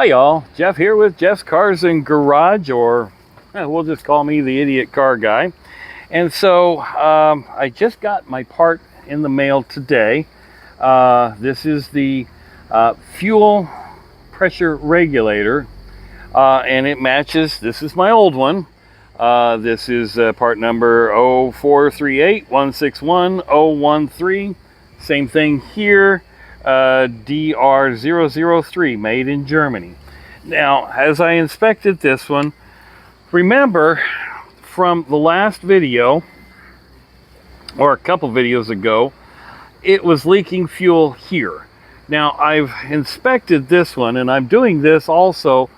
Hi y'all, Jeff here with Jeff's Cars and Garage, or we'll just call me the idiot car guy. And so I just got my part in the mail today. This is the fuel pressure regulator, and it matches, this is my old one. This is part number 0438161013. Same thing here. DR003, made in Germany. Now, as I inspected this one, remember from the last video, or a couple videos ago, it was leaking fuel here. Now, I've inspected this one, and I'm doing this also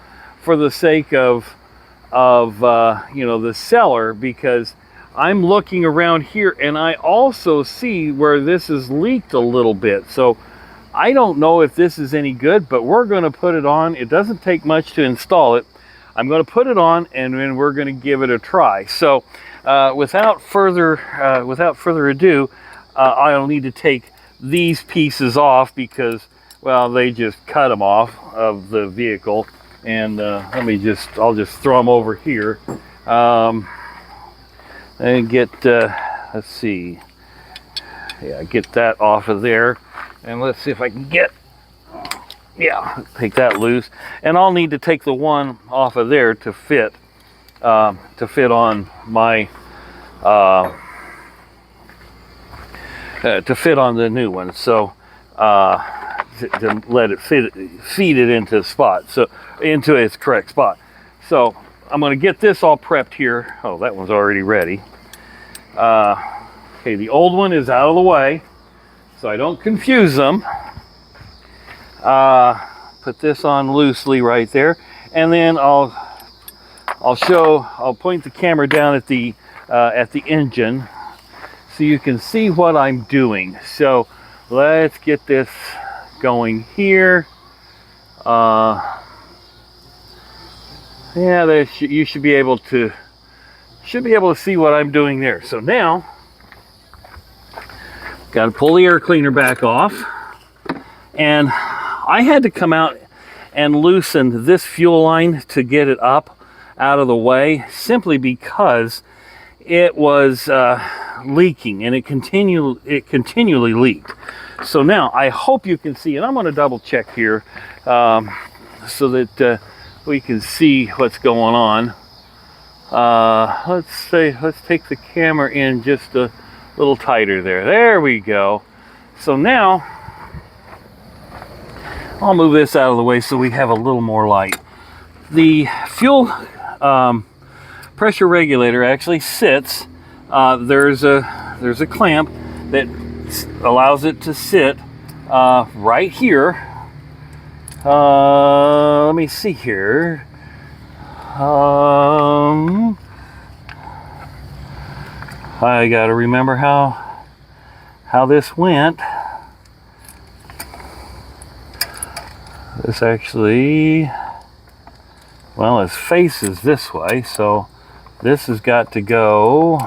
for the sake of the seller, because I'm looking around here and I also see where this is leaked a little bit. So I don't know if this is any good, but we're going to put it on. It doesn't take much to install it. I'm going to put it on, and then we're going to give it a try. So without further ado, I'll need to take these pieces off because, well, they just cut them off of the vehicle. And I'll just throw them over here and get, let's see. Yeah, get that off of there. And let's see if I can get, take that loose. And I'll need to take the one off of there to fit on my, to fit on the new one. So, to let it feed it into the spot, so into its correct spot. So I'm going to get this all prepped here. Oh, that one's already ready. Okay, the old one is out of the way, so I don't confuse them. Put this on loosely right there, and then I'll point the camera down at the engine so you can see what I'm doing. So let's get this going here. Yeah, you should be able to see what I'm doing there. So now, got to pull the air cleaner back off, and I had to come out and loosen this fuel line to get it up out of the way, simply because it was leaking, and it continually leaked. So now I hope you can see, and I'm going to double check here so that we can see what's going on. Let's take the camera in just a little tighter there. There we go. So now I'll move this out of the way so we have a little more light. The fuel pressure regulator actually sits. There's a clamp that allows it to sit right here. Let me see here. I gotta remember how this went. This actually, well, its face is this way, so this has got to go.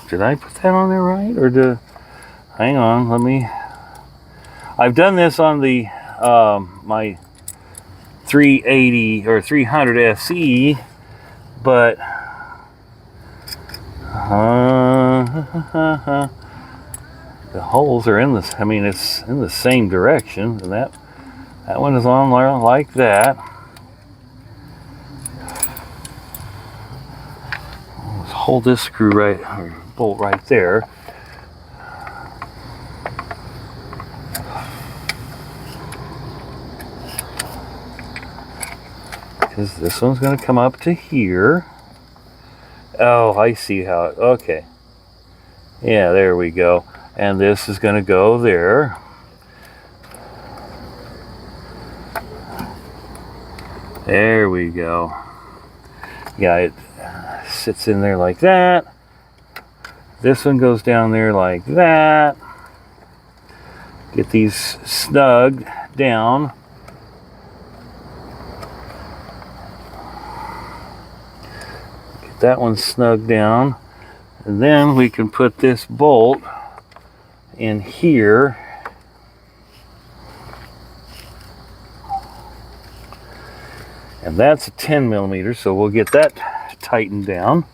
Did I put that on there right, or hang on, I've done this on the my 380 or 300 SE, but the holes are in this. I mean, it's in the same direction, and that one is on there like that. Let's hold this screw right, or bolt right there. Because this one's going to come up to here. Oh, I see how it, okay. Yeah, there we go. And this is going to go there. There we go. Yeah, it sits in there like that. This one goes down there like that. Get these snug down. Get that one snug down. And then we can put this bolt in here. And that's a 10 millimeter, so we'll get that tightened down.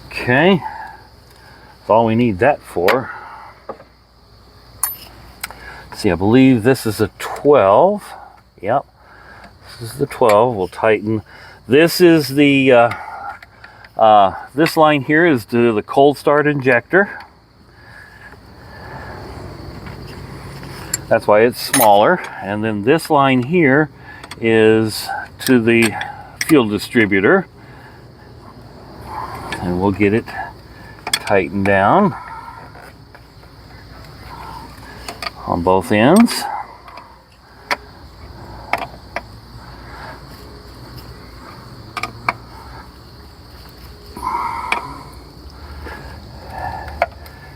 Okay, that's all we need that for. See, I believe this is a 12. Yep, this is the 12. We'll tighten. This is the, this line here is to the cold start injector. That's why it's smaller. And then this line here is to the fuel distributor. And we'll get it tightened down on both ends.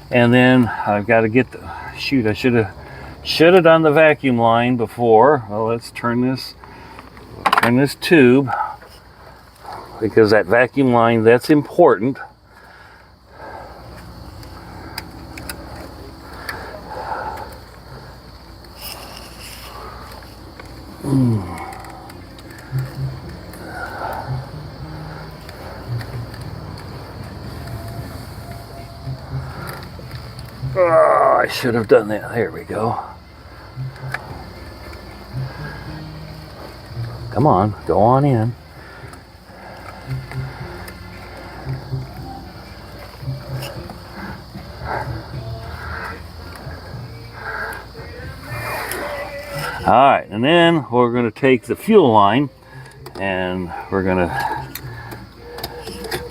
And then I've got to get the, shoot, I should have done the vacuum line before. Well, let's turn this tube, because that vacuum line, that's important. Oh, I should have done that. There we go. Come on, go on in. All right, and then we're going to take the fuel line and we're going to,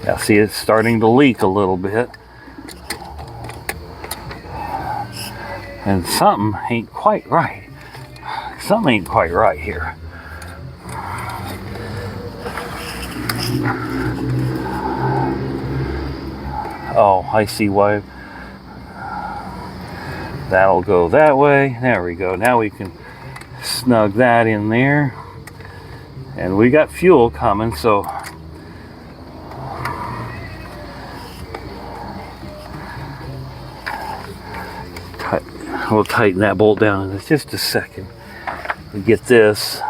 yeah, see, it's starting to leak a little bit. And something ain't quite right. Something ain't quite right here. Oh, I see why. That'll go that way. There we go. Now we can snug that in there. And we got fuel coming, so we'll tighten that bolt down in just a second. We get this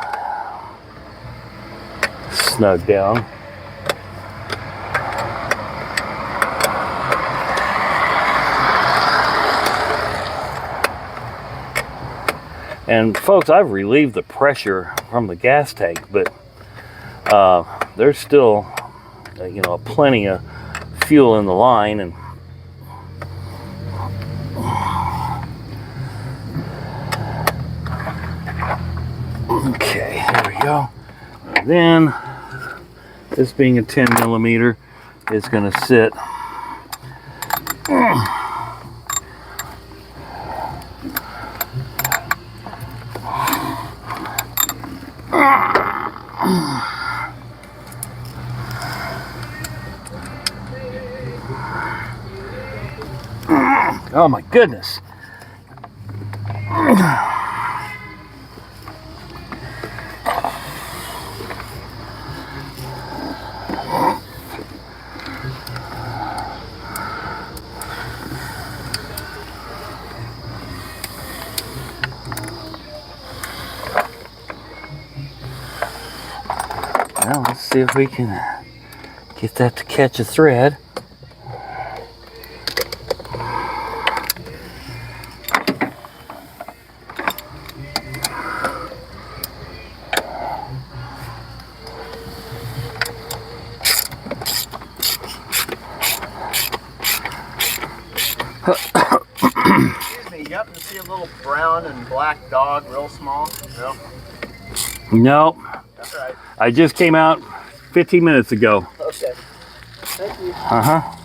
snug down. And folks, I've relieved the pressure from the gas tank, but there's still, you know, plenty of fuel in the line. And okay, there we go. And then, this being a 10 millimeter, it's going to sit. Oh my goodness. Well, let's see if we can get that to catch a thread. Excuse me, you happen to see a little brown and black dog, real small? No? Nope. That's right. I just came out 15 minutes ago. Okay. Thank you. Uh-huh.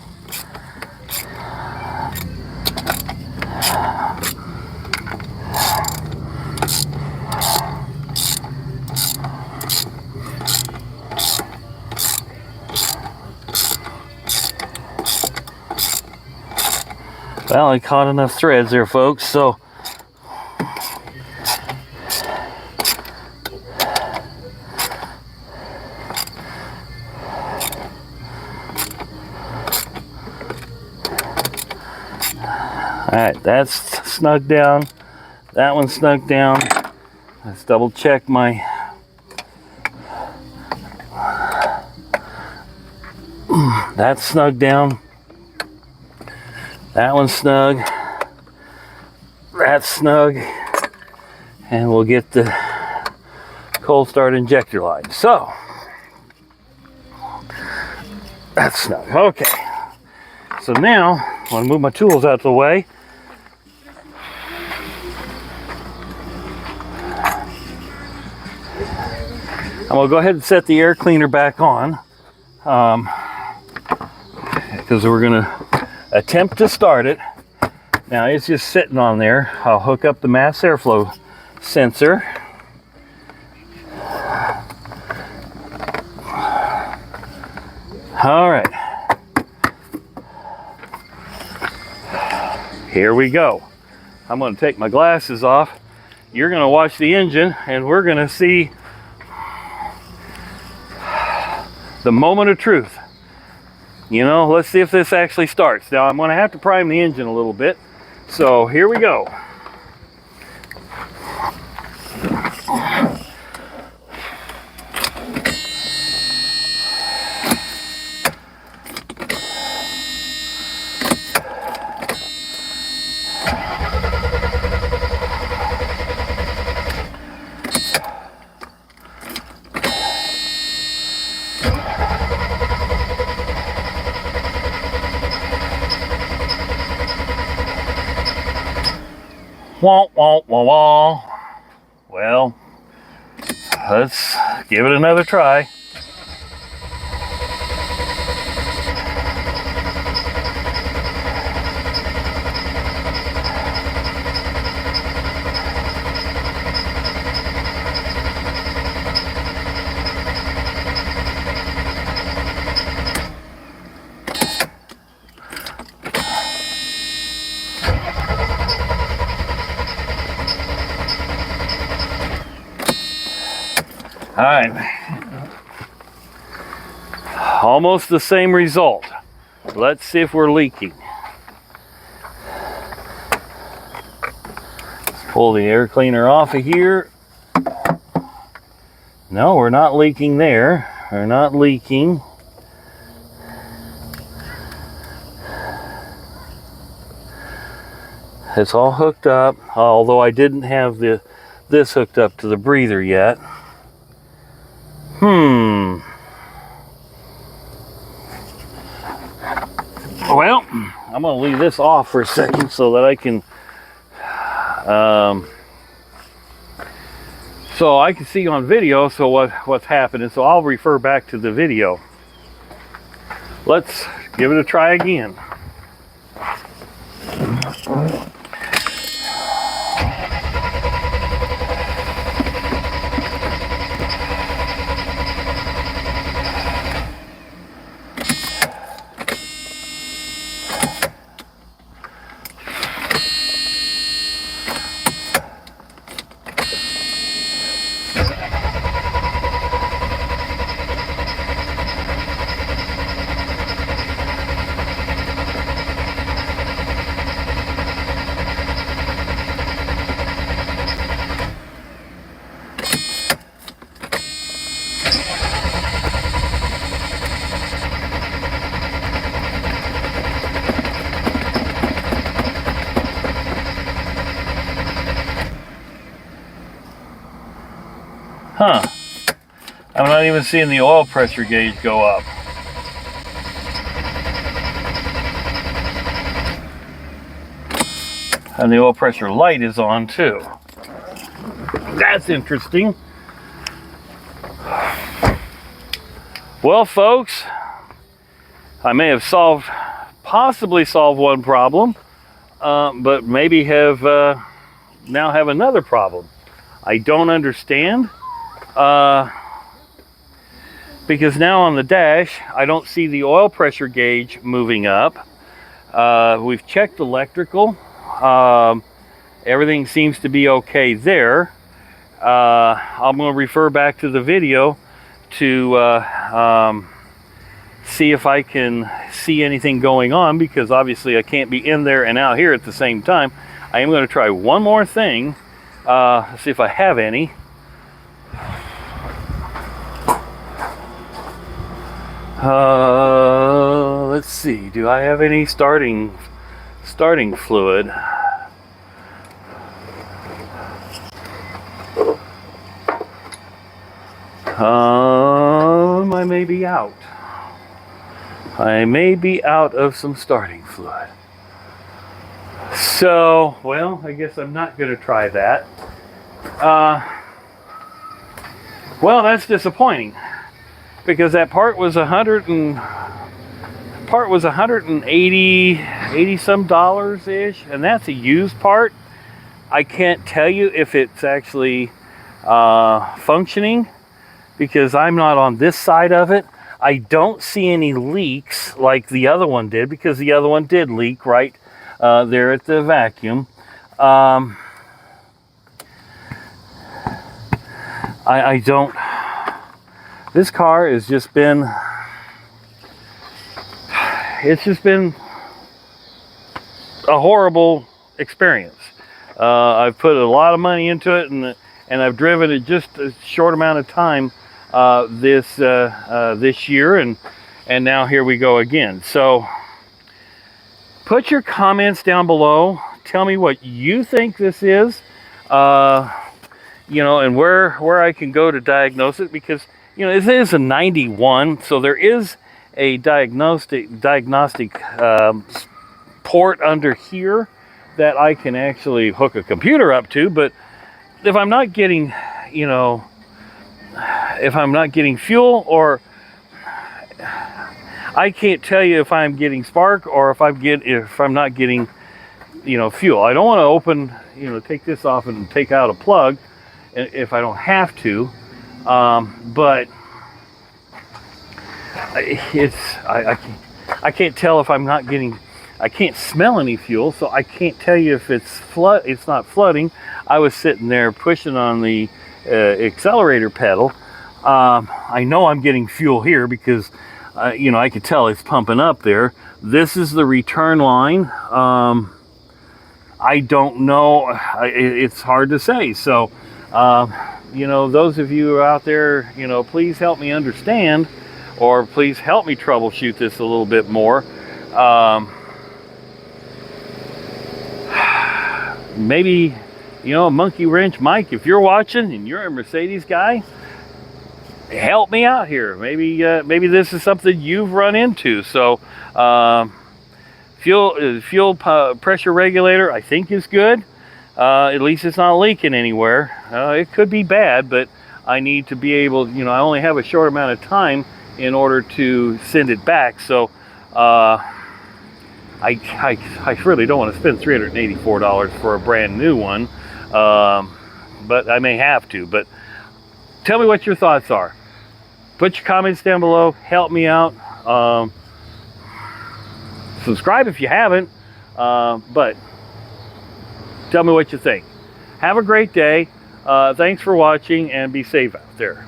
Well, I caught enough threads there, folks, so Alright, that's snug down. That one's snug down. Let's double check my... That's snug down. That one's snug. That's snug. And we'll get the cold start injector line. So, that's snug. Okay. So now, I'm going to move my tools out of the way. I'm going to go ahead and set the air cleaner back on. Because we're going to attempt to start it. Now it's just sitting on there. I'll hook up the mass airflow sensor. All right. Here we go. I'm going to take my glasses off. You're going to watch the engine and we're going to see the moment of truth. You know, let's see if this actually starts. Now I'm going to have to prime the engine a little bit. So here we go. Wah, wah, wah, wah. Well, let's give it another try. All right, almost the same result. Let's see if we're leaking. Let's pull the air cleaner off of here. No, we're not leaking there. We're not leaking. It's all hooked up, although I didn't have this hooked up to the breather yet. Well, I'm going to leave this off for a second so that I can see on video what's happening. So I'll refer back to the video. Let's give it a try again. Huh. I'm not even seeing the oil pressure gauge go up. And the oil pressure light is on too. That's interesting. Well, folks, I may have possibly solved one problem, but maybe now have another problem. I don't understand. Because now on the dash, I don't see the oil pressure gauge moving up. We've checked electrical. Everything seems to be okay there. I'm going to refer back to the video to see if I can see anything going on, because obviously I can't be in there and out here at the same time. I am going to try one more thing, see if I have any. Let's see, do I have any starting fluid? I may be out. I may be out of some starting fluid. So, well, I guess I'm not going to try that. Well, that's disappointing, because that part was $180 some dollars ish, and that's a used part. I can't tell you if it's actually functioning, because I'm not on this side of it. I don't see any leaks like the other one did, because the other one did leak right there at the vacuum. I don't. This car has just been. It's just been a horrible experience. I've put a lot of money into it, and I've driven it just a short amount of time this year, and now here we go again. So put your comments down below. Tell me what you think this is, you know, and where I can go to diagnose it, because, you know, it is a 91, so there is a diagnostic port under here that I can actually hook a computer up to. But if I'm not getting, you know, if I'm not getting fuel, or I can't tell you if I'm getting spark or if I'm not getting, you know, fuel. I don't want to open, you know, take this off and take out a plug if I don't have to, but I can't tell if I'm not getting. I can't smell any fuel, so I can't tell you if it's not flooding. I was sitting there pushing on the accelerator pedal. I know I'm getting fuel here, because you know, I could tell it's pumping up there. This is the return line. I don't know. It's hard to say. So, you know, those of you out there, you know, please help me understand, or please help me troubleshoot this a little bit more. Maybe, you know, Monkey Wrench Mike, if you're watching and you're a Mercedes guy, help me out here. Maybe this is something you've run into. So fuel pressure regulator, I think, is good. At least it's not leaking anywhere. It could be bad, but I need to be able, you know, I only have a short amount of time in order to send it back. So I really don't want to spend $384 for a brand new one, but I may have to. But tell me what your thoughts are. Put your comments down below. Help me out. Subscribe if you haven't, but tell me what you think. Have a great day. Thanks for watching, and be safe out there.